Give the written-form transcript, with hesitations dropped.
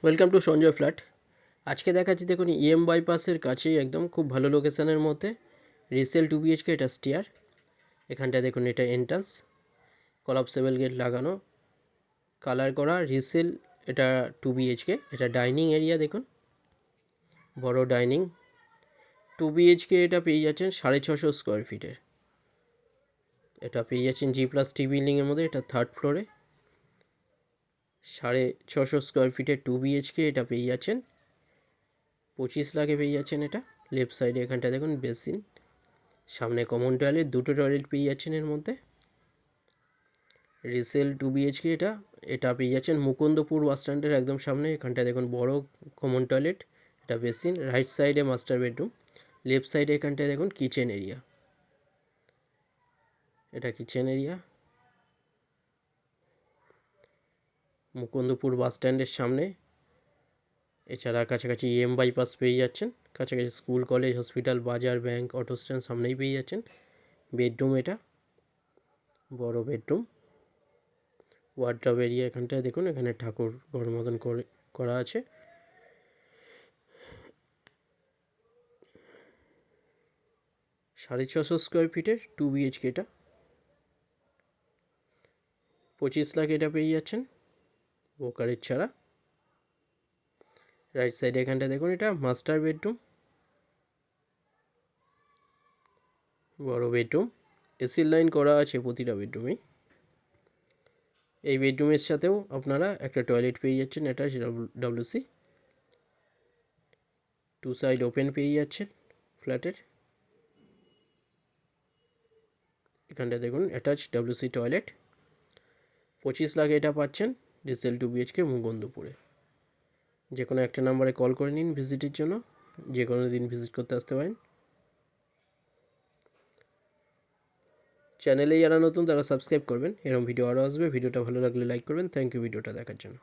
Welcome to Sanjay flat. আজকে দেখাচ্ছি দেখুন বাইপাসের কাছেই একদম খুব ভালো লোকেশানের মধ্যে রিসেল 2 BHK। এটা স্টিয়ার, এখানটায় দেখুন এটা এন্ট্রান্স, কলাপসেবল গেট লাগানো, কালার করা রিসেল। এটা 2 BHK। এটা ডাইনিং এরিয়া, দেখুন বড় ডাইনিং 2 BHK। এটা পেয়ে যাচ্ছেন 650 স্কোয়ার ফিটের। এটা পেয়ে যাচ্ছেন G+T বিল্ডিংয়ের মধ্যে। এটা থার্ড ফ্লোরে 650 স্কোয়ার ফিটের 2 BHK। এটা পেয়ে যাচ্ছেন 25 লাখে পেয়ে যাচ্ছেন। এটা লেফট সাইডে এখানটা দেখুন বেসিন, সামনে কমন টয়লেট, দুটো টয়লেট পেয়ে যাচ্ছেন এর মধ্যে। Resale 2 BHK। এটা পেয়ে যাচ্ছেন মুকুন্দপুর বাস স্ট্যান্ডের একদম সামনে। এখানটা দেখুন বড় কমন টয়লেট, এটা বেসিন, রাইট সাইডে মাস্টার বেডরুম, লেফট সাইডে এখানটায় দেখুন কিচেন এরিয়া। এটা কিচেন এরিয়া মুকুন্দপুর বাস স্ট্যান্ডের সামনে। এছাড়া কাছাকাছি বাইপাস পেয়ে যাচ্ছেন, কাছাকাছি স্কুল, কলেজ, হসপিটাল, বাজার, ব্যাংক, অটো স্ট্যান্ড সামনেই পেয়ে যাচ্ছেন। বেডরুম, এটা বড় বেডরুম, ওয়ার্ডরোব এরিয়া। এখানটায় দেখুন এখানে ঠাকুর ঘর মতন করা আছে। 650 স্কোয়ার ফিটের 2 BHK। এটা 25 লাখ এটা পেয়ে যাচ্ছেন ব্রোকারেজ ছাড়া। রাইট সাইডে এখানটা দেখুন এটা মাস্টার বেডরুম, বড় বেডরুম, এসির লাইন করা আছে প্রতিটা বেডরুমেই। এই বেডরুমের সাথেও আপনারা একটা টয়লেট পেয়ে যাচ্ছেন, এটা WC। 2 সাইড ওপেন পেয়ে যাচ্ছেন ফ্ল্যাটের। এখানটা দেখুন অ্যাটাচ WC টয়লেট। 25 লাখ এটা পাচ্ছেন রিসেল 2 BHK মুকুন্দপুরে। যে কোনো একটা নাম্বারে কল করে নিন ভিজিটের জন্য, যে কোনো দিন ভিজিট করতে আসতে পারেন। চ্যানেলে যারা নতুন তারা সাবস্ক্রাইব করবেন, এরকম ভিডিও আরও আসবে। ভিডিওটা ভালো লাগলে লাইক করবেন। থ্যাংক ইউ ভিডিওটা দেখার জন্য।